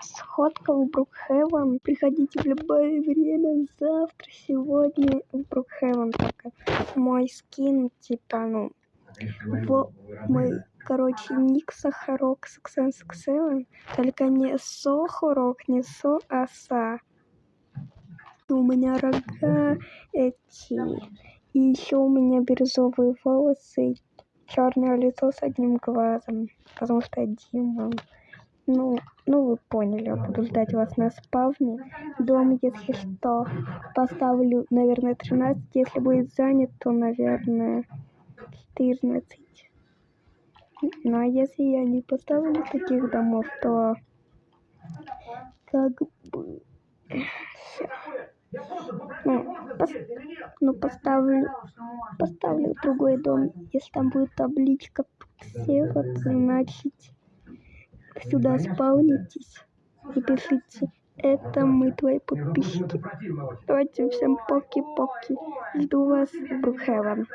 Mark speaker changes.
Speaker 1: Сходка в Брукхевен. Приходите в любое время, завтра, сегодня в Брукхевен. Только мой скин, типа, мой, ник Сахарок Саксен, только не Сохорок, не Со, а Са. У меня рога эти, и еще у меня бирюзовые волосы, черное лицо с одним глазом, потому что Дима. Ну, вы поняли, я буду ждать вас на спавне. Дом, если что, поставлю, наверное, 13. Если будет занят, то, наверное, 14. Ну, а если я не поставлю таких домов, то как бы... поставлю другой дом. Если там будет табличка Сева, значит, сюда спавнитесь и пишите: это мы, твои подписчики. Давайте всем поки-поки. Жду вас в Брукхевен.